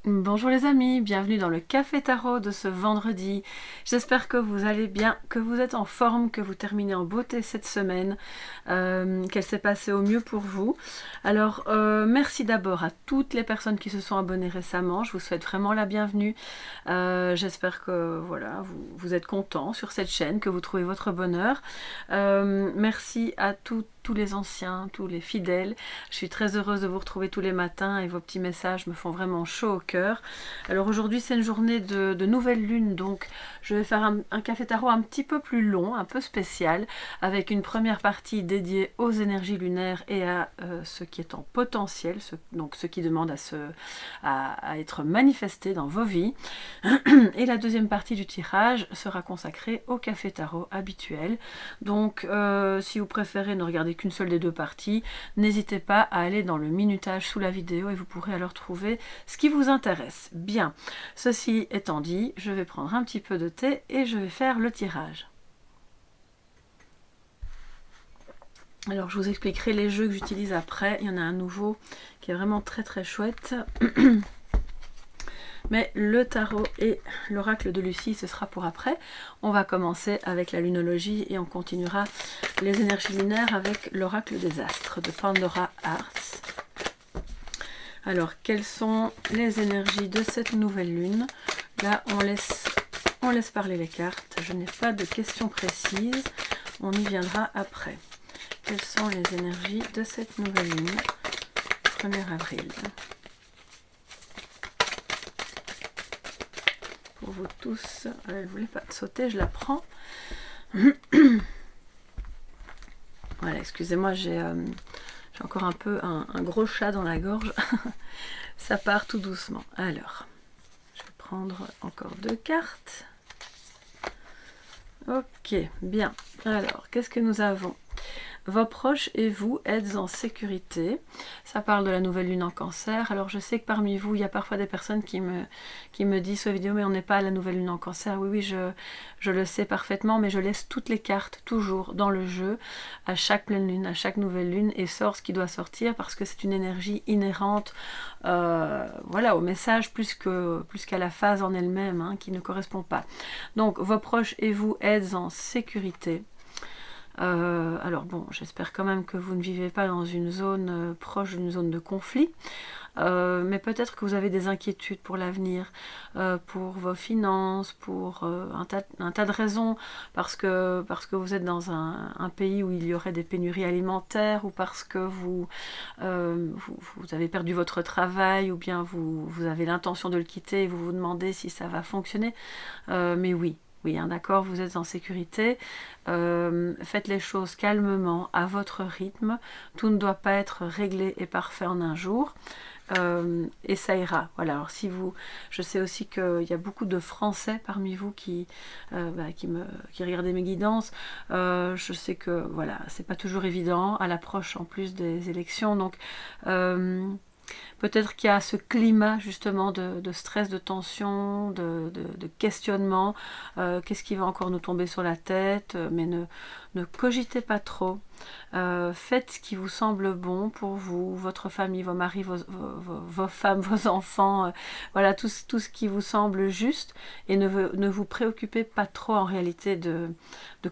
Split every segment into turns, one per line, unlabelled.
Bonjour les amis, bienvenue dans le Café Tarot de ce vendredi. J'espère que vous allez bien, que vous êtes en forme, que vous terminez en beauté cette semaine, qu'elle s'est passée au mieux pour vous. Alors, merci d'abord à toutes les personnes qui se sont abonnées récemment, je vous souhaite vraiment la bienvenue. J'espère que voilà, vous êtes contents sur cette chaîne, que vous trouvez votre bonheur. Merci à tous les anciens, tous les fidèles. Je suis très heureuse de vous retrouver tous les matins et vos petits messages me font vraiment chaud au cœur. Alors aujourd'hui c'est une journée de nouvelle lune, donc je vais faire un café tarot un petit peu plus long, un peu spécial, avec une première partie dédiée aux énergies lunaires et à ce qui est en potentiel, donc ce qui demande à être manifesté dans vos vies. Et la deuxième partie du tirage sera consacrée au café tarot habituel. Donc si vous préférez ne regarder qu'une seule des deux parties, n'hésitez pas à aller dans le minutage sous la vidéo et vous pourrez alors trouver ce qui vous intéresse. Bien, ceci étant dit, je vais prendre un petit peu de thé et je vais faire le tirage. Alors je vous expliquerai les jeux que j'utilise après, il y en a un nouveau qui est vraiment très très chouette. Mais le tarot et l'oracle de Lucie, ce sera pour après. On va commencer avec la lunologie et on continuera les énergies lunaires avec l'oracle des astres de Pandora Hearts. Alors, quelles sont les énergies de cette nouvelle lune? Là, on laisse parler les cartes. Je n'ai pas de questions précises. On y viendra après. Quelles sont les énergies de cette nouvelle lune? 1er avril. Pour vous tous, elle ne voulait pas sauter, je la prends. Voilà, excusez-moi, j'ai encore un peu un gros chat dans la gorge. Ça part tout doucement. Alors, je vais prendre encore 2 cartes. Ok, bien. Alors, qu'est-ce que nous avons? Vos proches et vous êtes en sécurité. Ça parle de la nouvelle lune en cancer. Alors je sais que parmi vous, il y a parfois des personnes qui me disent sur la vidéo, mais on n'est pas à la nouvelle lune en cancer. Oui, oui, je le sais parfaitement, mais je laisse toutes les cartes toujours dans le jeu, à chaque pleine lune, à chaque nouvelle lune, et sort ce qui doit sortir, parce que c'est une énergie inhérente voilà, au message, plus qu'à la phase en elle-même, hein, qui ne correspond pas. Donc vos proches et vous êtes en sécurité. Alors bon, j'espère quand même que vous ne vivez pas dans une zone proche d'une zone de conflit, mais peut-être que vous avez des inquiétudes pour l'avenir, pour vos finances, pour un tas de raisons, parce que vous êtes dans un pays où il y aurait des pénuries alimentaires, ou parce que vous avez perdu votre travail, ou bien vous avez l'intention de le quitter et vous vous demandez si ça va fonctionner, mais oui. Oui, hein, d'accord, vous êtes en sécurité. Faites les choses calmement, à votre rythme. Tout ne doit pas être réglé et parfait en un jour. Et ça ira. Voilà. Alors si vous, je sais aussi qu'il y a beaucoup de Français parmi vous qui regardaient mes guidances. Je sais que voilà, c'est pas toujours évident à l'approche en plus des élections. Donc peut-être qu'il y a ce climat justement de stress, de tension, de questionnement. Qu'est-ce qui va encore nous tomber sur la tête? Mais ne cogitez pas trop. Faites ce qui vous semble bon pour vous, votre famille, vos maris, vos femmes, vos enfants. Voilà, tout ce qui vous semble juste. Et ne vous préoccupez pas trop en réalité de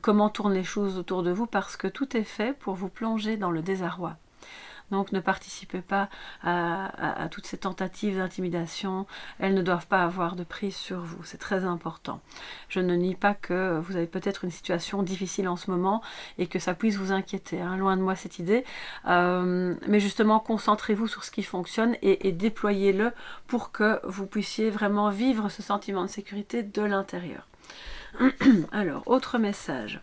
comment tournent les choses autour de vous, parce que tout est fait pour vous plonger dans le désarroi. Donc ne participez pas à toutes ces tentatives d'intimidation. Elles ne doivent pas avoir de prise sur vous. C'est très important. Je ne nie pas que vous avez peut-être une situation difficile en ce moment et que ça puisse vous inquiéter. Hein. Loin de moi cette idée. Mais justement, concentrez-vous sur ce qui fonctionne et déployez-le pour que vous puissiez vraiment vivre ce sentiment de sécurité de l'intérieur. Alors, autre message.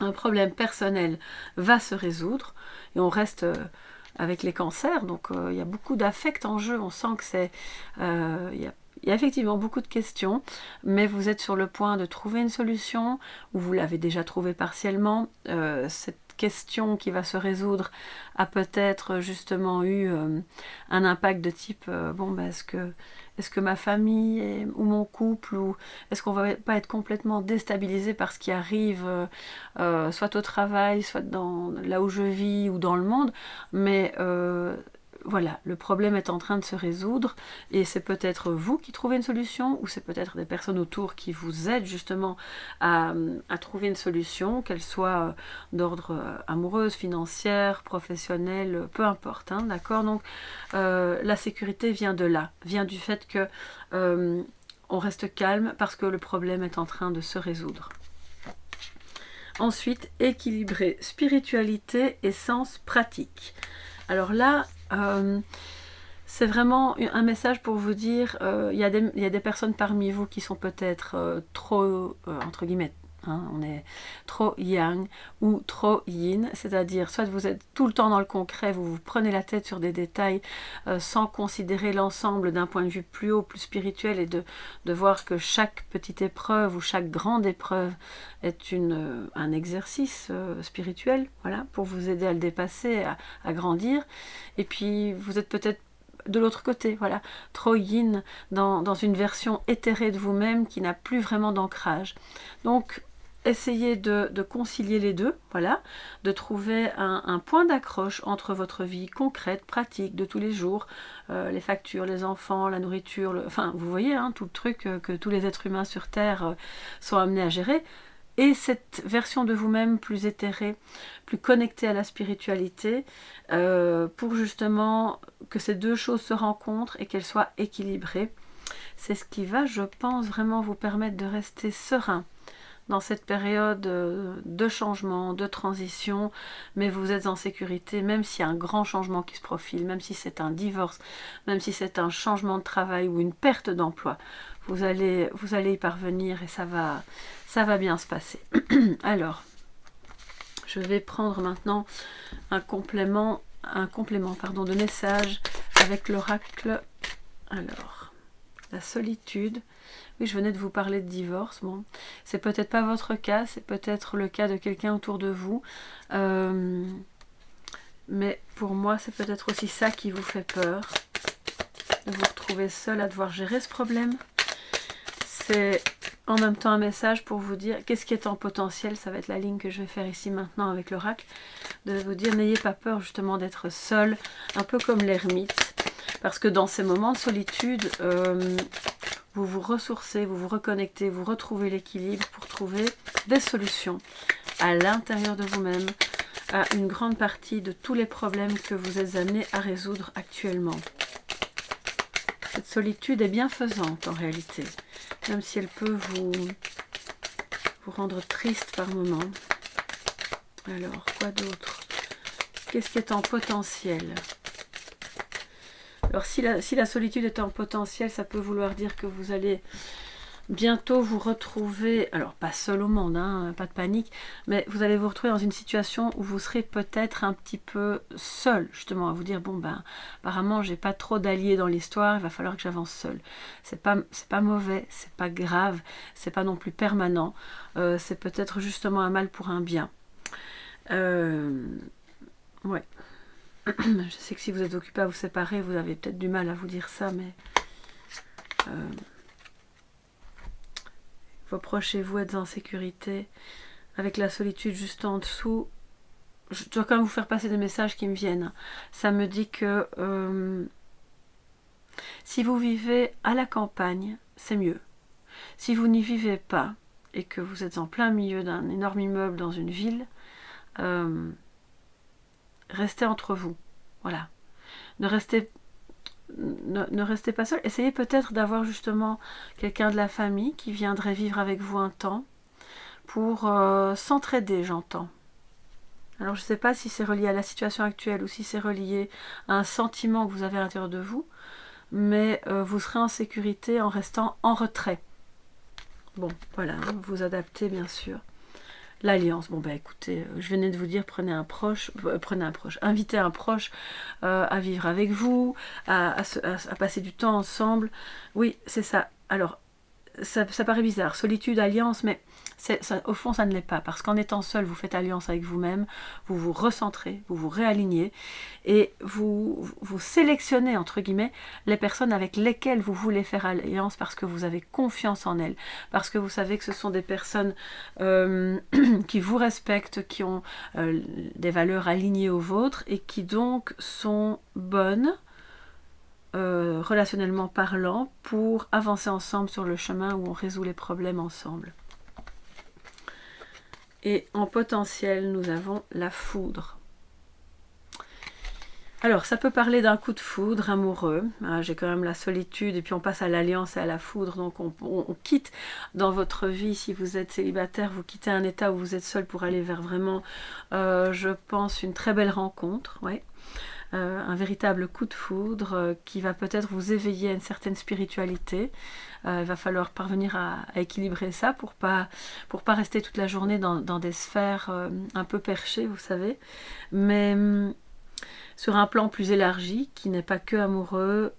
Un problème personnel va se résoudre et on reste avec les cancers, donc il y a beaucoup d'affect en jeu, on sent que c'est il y a effectivement beaucoup de questions, mais vous êtes sur le point de trouver une solution, ou vous l'avez déjà trouvée partiellement. Cette question qui va se résoudre a peut-être justement eu un impact de type bon, ben, est-ce que ma famille ou mon couple, ou est-ce qu'on va pas être complètement déstabilisé par ce qui arrive, soit au travail, soit là où je vis ou dans le monde, mais voilà, le problème est en train de se résoudre et c'est peut-être vous qui trouvez une solution ou c'est peut-être des personnes autour qui vous aident justement à trouver une solution, qu'elle soit d'ordre amoureuse, financière, professionnelle, peu importe, hein, d'accord. Donc la sécurité vient de là, vient du fait que on reste calme parce que le problème est en train de se résoudre. Ensuite, équilibrer spiritualité et sens pratique. Alors là, c'est vraiment un message pour vous dire, il y a des personnes parmi vous qui sont peut-être trop, entre guillemets, hein, on est trop yang ou trop yin, c'est-à-dire soit vous êtes tout le temps dans le concret, vous vous prenez la tête sur des détails sans considérer l'ensemble d'un point de vue plus haut, plus spirituel et de voir que chaque petite épreuve ou chaque grande épreuve est un exercice spirituel, voilà, pour vous aider à le dépasser, à grandir. Et puis vous êtes peut-être de l'autre côté, voilà, trop yin dans une version éthérée de vous-même qui n'a plus vraiment d'ancrage. Donc essayez de concilier les deux, voilà, de trouver un point d'accroche entre votre vie concrète, pratique, de tous les jours, les factures, les enfants, la nourriture, enfin vous voyez, hein, tout le truc que tous les êtres humains sur Terre sont amenés à gérer, et cette version de vous-même plus éthérée, plus connectée à la spiritualité, pour justement que ces deux choses se rencontrent et qu'elles soient équilibrées. C'est ce qui va, je pense, vraiment vous permettre de rester serein dans cette période de changement, de transition, mais vous êtes en sécurité, même s'il y a un grand changement qui se profile, même si c'est un divorce, même si c'est un changement de travail ou une perte d'emploi, vous allez y parvenir et ça va bien se passer. Alors, je vais prendre maintenant un complément de message avec l'oracle. Alors, la solitude. Oui, je venais de vous parler de divorce. Bon, c'est peut-être pas votre cas, c'est peut-être le cas de quelqu'un autour de vous. Mais pour moi, c'est peut-être aussi ça qui vous fait peur. De vous retrouver seul à devoir gérer ce problème. C'est en même temps un message pour vous dire qu'est-ce qui est en potentiel. Ça va être la ligne que je vais faire ici maintenant avec l'oracle. De vous dire, n'ayez pas peur justement d'être seul, un peu comme l'ermite. Parce que dans ces moments de solitude, vous vous ressourcez, vous vous reconnectez, vous retrouvez l'équilibre pour trouver des solutions à l'intérieur de vous-même, à une grande partie de tous les problèmes que vous êtes amenés à résoudre actuellement. Cette solitude est bienfaisante en réalité, même si elle peut vous rendre triste par moments. Alors, quoi d'autre? Qu'est-ce qui est en potentiel? Alors si la solitude est en potentiel, ça peut vouloir dire que vous allez bientôt vous retrouver, alors pas seul au monde, hein, pas de panique, mais vous allez vous retrouver dans une situation où vous serez peut-être un petit peu seul, justement, à vous dire, bon ben, apparemment j'ai pas trop d'alliés dans l'histoire, il va falloir que j'avance seul. C'est pas mauvais, c'est pas grave, c'est pas non plus permanent, c'est peut-être justement un mal pour un bien. Ouais. Je sais que si vous êtes occupé à vous séparer, vous avez peut-être du mal à vous dire ça, mais vos proches et vous êtes en sécurité. Avec la solitude juste en dessous, je dois quand même vous faire passer des messages qui me viennent. Ça me dit que si vous vivez à la campagne, c'est mieux. Si vous n'y vivez pas et que vous êtes en plein milieu d'un énorme immeuble dans une ville, restez entre vous. Voilà. Ne restez pas seul. Essayez peut-être d'avoir justement quelqu'un de la famille qui viendrait vivre avec vous un temps pour s'entraider, j'entends. Alors je ne sais pas si c'est relié à la situation actuelle ou si c'est relié à un sentiment que vous avez à l'intérieur de vous, mais vous serez en sécurité en restant en retrait. Bon, voilà, vous adaptez bien sûr. L'alliance, bon bah écoutez, je venais de vous dire, invitez un proche à vivre avec vous, à passer du temps ensemble. Oui, c'est ça. Alors, ça paraît bizarre, solitude, alliance, mais au fond ça ne l'est pas, parce qu'en étant seul, vous faites alliance avec vous-même, vous vous recentrez, vous vous réalignez, et vous sélectionnez, entre guillemets, les personnes avec lesquelles vous voulez faire alliance, parce que vous avez confiance en elles, parce que vous savez que ce sont des personnes qui vous respectent, qui ont des valeurs alignées aux vôtres, et qui donc sont bonnes, relationnellement parlant, pour avancer ensemble sur le chemin où on résout les problèmes ensemble. Et en potentiel, nous avons la foudre. Alors, ça peut parler d'un coup de foudre amoureux. J'ai quand même la solitude, et puis on passe à l'alliance et à la foudre. Donc on quitte dans votre vie, si vous êtes célibataire, vous quittez un état où vous êtes seul pour aller vers vraiment, je pense, une très belle rencontre. Ouais. Un véritable coup de foudre qui va peut-être vous éveiller à une certaine spiritualité. Il va falloir parvenir à équilibrer ça pour pas rester toute la journée dans des sphères un peu perchées, vous savez. Mais sur un plan plus élargi, qui n'est pas que amoureux,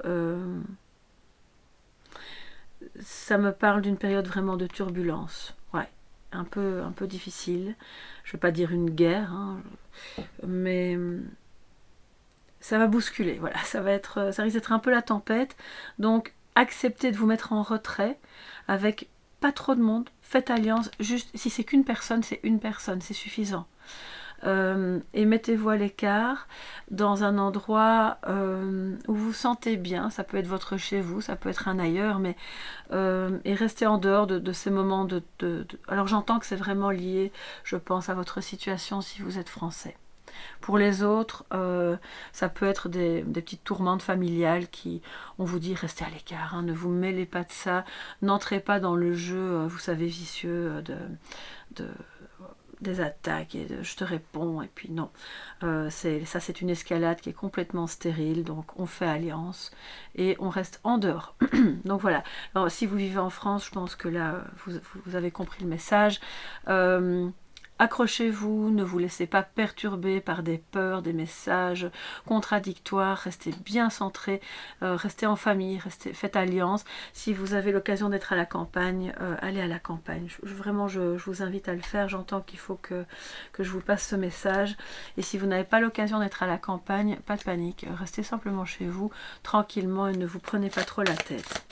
ça me parle d'une période vraiment de turbulence. Ouais, un peu difficile. Je ne veux pas dire une guerre, hein, mais ça va bousculer, voilà, ça risque d'être un peu la tempête, donc acceptez de vous mettre en retrait avec pas trop de monde, faites alliance, juste si c'est qu'une personne, c'est une personne, c'est suffisant. Et mettez-vous à l'écart dans un endroit où vous vous sentez bien, ça peut être votre chez vous, ça peut être un ailleurs, mais et restez en dehors de ces moments Alors j'entends que c'est vraiment lié, je pense, à votre situation si vous êtes français. Pour les autres, ça peut être des petites tourmentes familiales qui, on vous dit, restez à l'écart, hein, ne vous mêlez pas de ça, n'entrez pas dans le jeu, vous savez, vicieux des attaques et je te réponds, et puis non. C'est une escalade qui est complètement stérile, donc on fait alliance et on reste en dehors. Donc voilà. Alors, si vous vivez en France, je pense que là, vous avez compris le message. Accrochez-vous, ne vous laissez pas perturber par des peurs, des messages contradictoires, restez bien centrés, restez en famille, faites alliance. Si vous avez l'occasion d'être à la campagne, allez à la campagne. Vraiment, je vous invite à le faire. J'entends qu'il faut que je vous passe ce message. Et si vous n'avez pas l'occasion d'être à la campagne, pas de panique, restez simplement chez vous, tranquillement, et ne vous prenez pas trop la tête.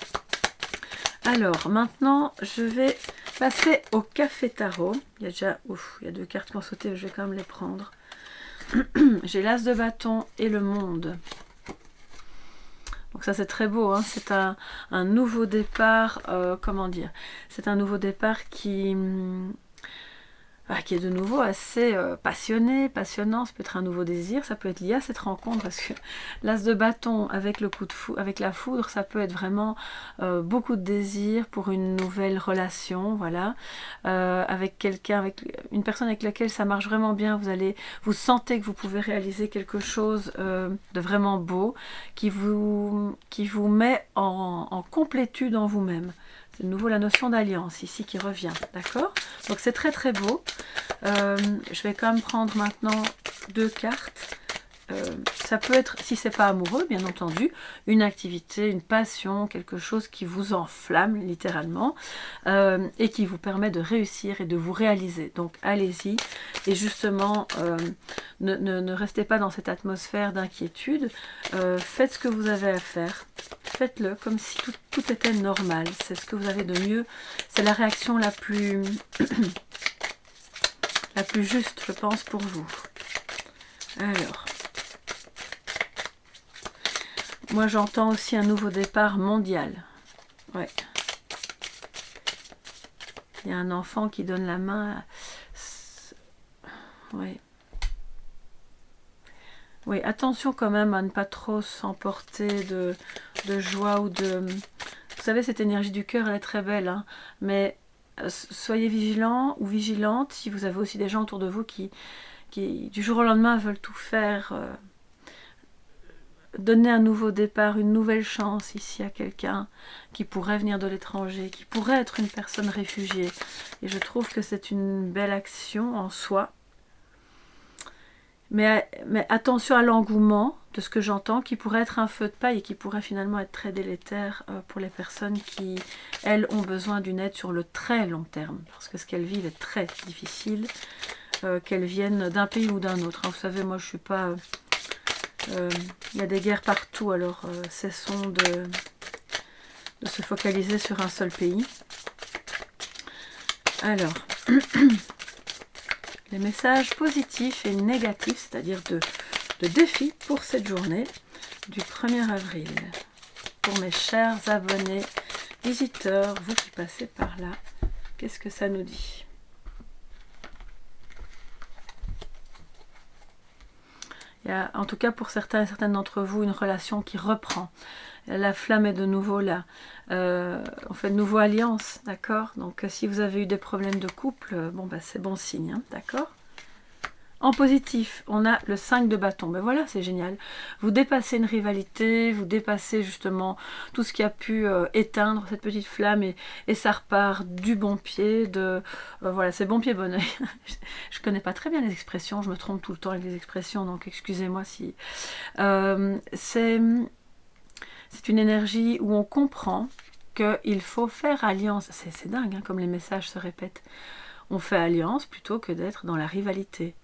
Alors, maintenant, je vais passer au café tarot. Il y a déjà, il y a 2 cartes qui ont sauté, je vais quand même les prendre. J'ai l'as de bâton et le monde. Donc ça, c'est très beau, hein. C'est un nouveau départ, comment dire, c'est un nouveau départ qui est de nouveau assez passionné, passionnant. Ça peut être un nouveau désir, ça peut être lié à cette rencontre, parce que l'as de bâton avec le coup de avec la foudre, ça peut être vraiment beaucoup de désir pour une nouvelle relation, voilà, avec quelqu'un, avec une personne avec laquelle ça marche vraiment bien. Vous sentez que vous pouvez réaliser quelque chose de vraiment beau, qui vous met en complétude en vous-même. C'est de nouveau la notion d'alliance ici qui revient, d'accord? Donc c'est très très beau. Je vais quand même prendre maintenant 2 cartes. Ça peut être, si c'est pas amoureux, bien entendu, une activité, une passion, quelque chose qui vous enflamme littéralement et qui vous permet de réussir et de vous réaliser. Donc allez-y, et justement ne restez pas dans cette atmosphère d'inquiétude. Faites ce que vous avez à faire, faites-le comme si tout était normal. C'est ce que vous avez de mieux, c'est la réaction la plus juste, je pense, pour vous. Alors, moi j'entends aussi un nouveau départ mondial. Ouais. Il y a un enfant qui donne la main. Ouais. Oui, attention quand même à ne pas trop s'emporter de joie ou de... Vous savez, cette énergie du cœur, elle est très belle, hein, mais soyez vigilants ou vigilantes si vous avez aussi des gens autour de vous qui du jour au lendemain veulent tout faire. Donner un nouveau départ, une nouvelle chance ici à quelqu'un qui pourrait venir de l'étranger, qui pourrait être une personne réfugiée. Et je trouve que c'est une belle action en soi. Mais attention à l'engouement de ce que j'entends, qui pourrait être un feu de paille et qui pourrait finalement être très délétère pour les personnes qui, elles, ont besoin d'une aide sur le très long terme. Parce que ce qu'elles vivent est très difficile, qu'elles viennent d'un pays ou d'un autre. Hein, vous savez, moi je suis pas... il y a des guerres partout, alors cessons de se focaliser sur un seul pays. Alors... les messages positifs et négatifs, c'est-à-dire de défis pour cette journée du 1er avril. Pour mes chers abonnés, visiteurs, vous qui passez par là, qu'est-ce que ça nous dit? Il y a, en tout cas pour certains et certaines d'entre vous, une relation qui reprend. La flamme est de nouveau là. On fait de nouveau alliance, d'accord? Donc si vous avez eu des problèmes de couple, bon bah c'est bon signe, hein, d'accord? En positif, on a le 5 de bâton. Ben voilà, c'est génial. Vous dépassez une rivalité, vous dépassez justement tout ce qui a pu éteindre cette petite flamme et ça repart du bon pied. Voilà, c'est bon pied, bon oeil. Je connais pas très bien les expressions, je me trompe tout le temps avec les expressions, donc excusez-moi si... c'est une énergie où on comprend qu'il faut faire alliance. C'est dingue, hein, comme les messages se répètent. On fait alliance plutôt que d'être dans la rivalité.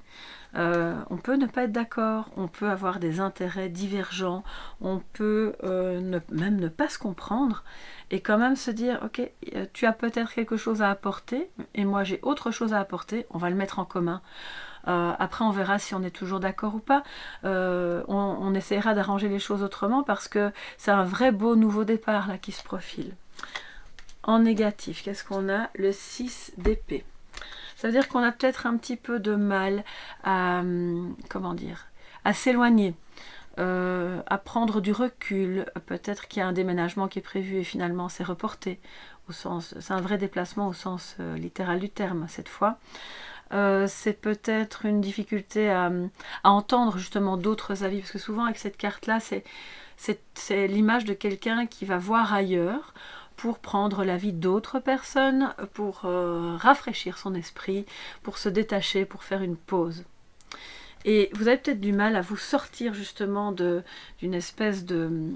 On peut ne pas être d'accord, on peut avoir des intérêts divergents, on peut même ne pas se comprendre et quand même se dire ok, tu as peut-être quelque chose à apporter et moi j'ai autre chose à apporter, on va le mettre en commun. Après on verra si on est toujours d'accord ou pas, on essaiera d'arranger les choses autrement parce que c'est un vrai beau nouveau départ là qui se profile. En négatif, qu'est-ce qu'on a? Le 6 d'épée. Ça veut dire qu'on a peut-être un petit peu de mal à, comment dire, à s'éloigner, à prendre du recul. Peut-être qu'il y a un déménagement qui est prévu et finalement c'est reporté. C'est un vrai déplacement au sens littéral du terme cette fois. C'est peut-être une difficulté à entendre justement d'autres avis, parce que souvent avec cette carte-là, c'est l'image de quelqu'un qui va voir ailleurs, pour prendre l'avis d'autres personnes, pour rafraîchir son esprit, pour se détacher, pour faire une pause. Et vous avez peut-être du mal à vous sortir justement d'une espèce de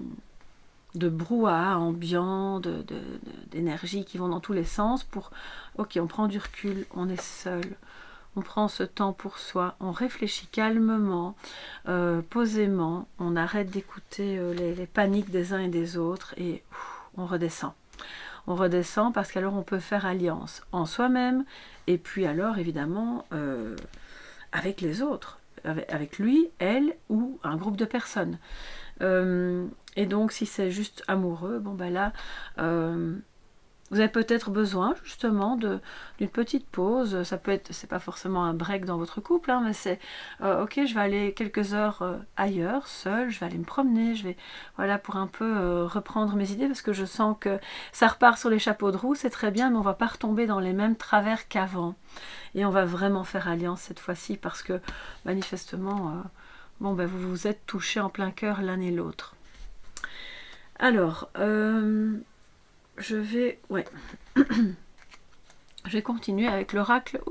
brouhaha ambiant, d'énergie qui vont dans tous les sens, pour, ok, on prend du recul, on est seul, on prend ce temps pour soi, on réfléchit calmement, posément, on arrête d'écouter les paniques des uns et des autres, et on redescend. On redescend parce qu'alors on peut faire alliance en soi-même et puis alors évidemment avec les autres, avec lui, elle ou un groupe de personnes. Et donc si c'est juste amoureux, bon ben là vous avez peut-être besoin justement d'une petite pause. Ça peut être, c'est pas forcément un break dans votre couple, hein, mais c'est ok, je vais aller quelques heures ailleurs, seule, je vais aller me promener, je vais, voilà, pour un peu reprendre mes idées, parce que je sens que ça repart sur les chapeaux de roue, c'est très bien, mais on va pas retomber dans les mêmes travers qu'avant. Et on va vraiment faire alliance cette fois-ci, parce que manifestement, bon, ben, vous vous êtes touchés en plein cœur l'un et l'autre. Alors, je vais continuer avec l'oracle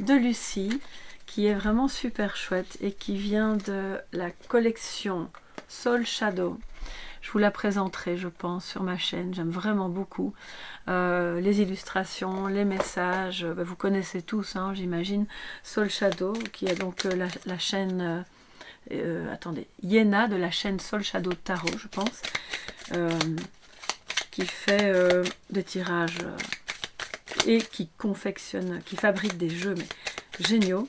de Lucie, qui est vraiment super chouette et qui vient de la collection Soul Shadow. Je vous la présenterai, je pense, sur ma chaîne. J'aime vraiment beaucoup les illustrations, les messages. Vous connaissez tous, hein, j'imagine, Soul Shadow, qui est donc la chaîne... attendez, Yéna de la chaîne Soul Shadow Tarot, je pense. Qui fait des tirages et qui confectionne, qui fabrique des jeux mais géniaux.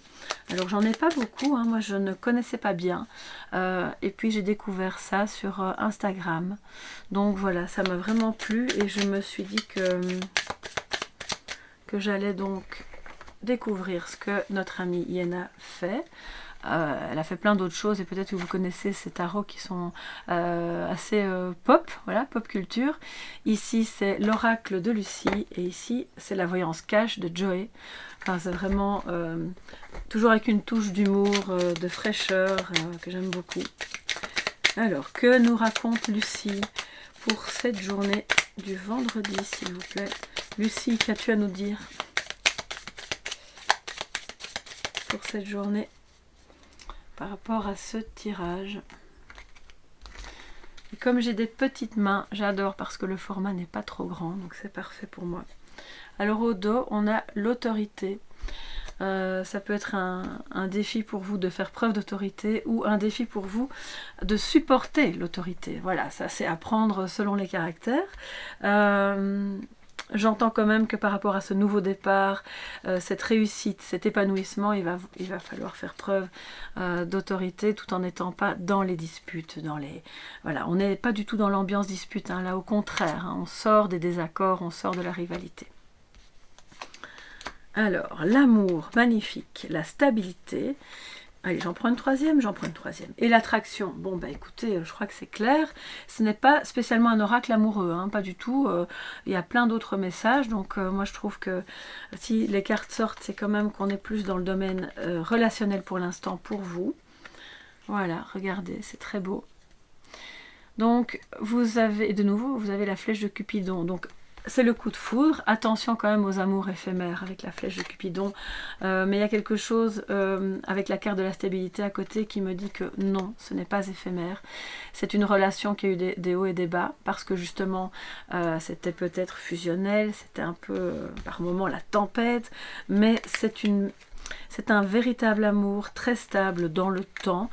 Alors j'en ai pas beaucoup, hein, moi je ne connaissais pas bien, et puis j'ai découvert ça sur Instagram, donc voilà, ça m'a vraiment plu et je me suis dit que j'allais donc découvrir ce que notre amie Yéna fait. Elle a fait plein d'autres choses et peut-être que vous connaissez ces tarots qui sont assez pop, voilà, pop culture. Ici c'est l'oracle de Lucie et ici c'est la voyance cash de Joey. Enfin c'est vraiment toujours avec une touche d'humour, de fraîcheur que j'aime beaucoup. Alors que nous raconte Lucie pour cette journée du vendredi, s'il vous plaît? Lucie, qu'as-tu à nous dire pour cette journée par rapport à ce tirage. Et comme j'ai des petites mains, j'adore parce que le format n'est pas trop grand, donc c'est parfait pour moi. Alors au dos, on a l'autorité. Ça peut être un défi pour vous de faire preuve d'autorité ou un défi pour vous de supporter l'autorité. Voilà, ça c'est à prendre selon les caractères. J'entends quand même que par rapport à ce nouveau départ, cette réussite, cet épanouissement, il va falloir faire preuve d'autorité tout en n'étant pas dans les disputes. Voilà, on n'est pas du tout dans l'ambiance dispute, hein, là au contraire, hein, on sort des désaccords, on sort de la rivalité. Alors, l'amour, magnifique, la stabilité. Allez, j'en prends une troisième. Et l'attraction. Bon, bah écoutez, je crois que c'est clair. Ce n'est pas spécialement un oracle amoureux, hein, pas du tout. Il y a plein d'autres messages. Donc, moi, je trouve que si les cartes sortent, c'est quand même qu'on est plus dans le domaine relationnel pour l'instant pour vous. Voilà, regardez, c'est très beau. Donc, vous avez, de nouveau, vous avez la flèche de Cupidon. Donc, c'est le coup de foudre. Attention quand même aux amours éphémères avec la flèche de Cupidon. Mais il y a quelque chose avec la carte de la stabilité à côté qui me dit que non, ce n'est pas éphémère. C'est une relation qui a eu des hauts et des bas parce que justement, c'était peut-être fusionnel, c'était un peu par moments la tempête, mais c'est un véritable amour très stable dans le temps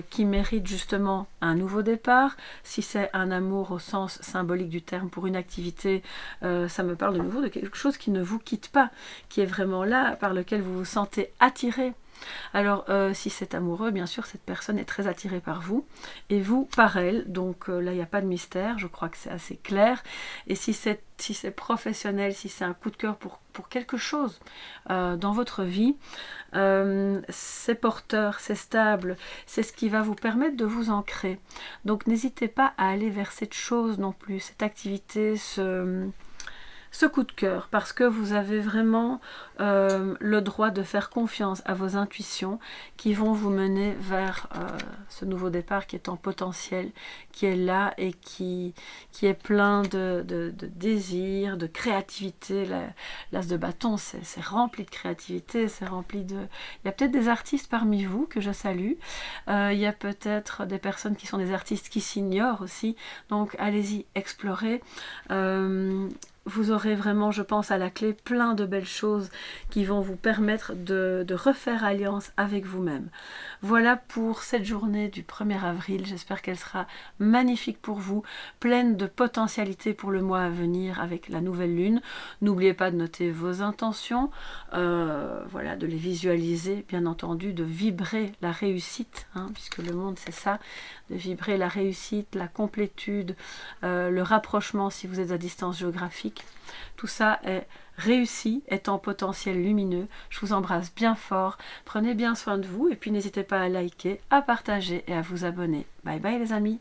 qui mérite justement un nouveau départ. Si c'est un amour au sens symbolique du terme pour une activité, ça me parle de nouveau de quelque chose qui ne vous quitte pas, qui est vraiment là, par lequel vous vous sentez attiré. Alors, si c'est amoureux, bien sûr, cette personne est très attirée par vous, et vous par elle, donc là, il n'y a pas de mystère, je crois que c'est assez clair, et si c'est professionnel, si c'est un coup de cœur pour quelque chose dans votre vie, c'est porteur, c'est stable, c'est ce qui va vous permettre de vous ancrer. Donc, n'hésitez pas à aller vers cette chose non plus, cette activité, ce coup de cœur, parce que vous avez vraiment le droit de faire confiance à vos intuitions qui vont vous mener vers ce nouveau départ qui est en potentiel, qui est là et qui est plein de désirs, de créativité. L'as de bâton, c'est rempli de créativité, c'est rempli de... Il y a peut-être des artistes parmi vous que je salue, il y a peut-être des personnes qui sont des artistes qui s'ignorent aussi, donc allez-y, explorez. Vous aurez vraiment, je pense, à la clé plein de belles choses qui vont vous permettre de refaire alliance avec vous-même. Voilà pour cette journée du 1er avril. J'espère qu'elle sera magnifique pour vous, pleine de potentialités pour le mois à venir avec la nouvelle lune. N'oubliez pas de noter vos intentions, voilà, de les visualiser, bien entendu, de vibrer la réussite, hein, puisque le monde c'est ça, de vibrer la réussite, la complétude, le rapprochement si vous êtes à distance géographique. Tout ça est réussi, est en potentiel lumineux. Je vous embrasse bien fort, prenez bien soin de vous et puis n'hésitez pas à liker, à partager et à vous abonner. Bye bye les amis.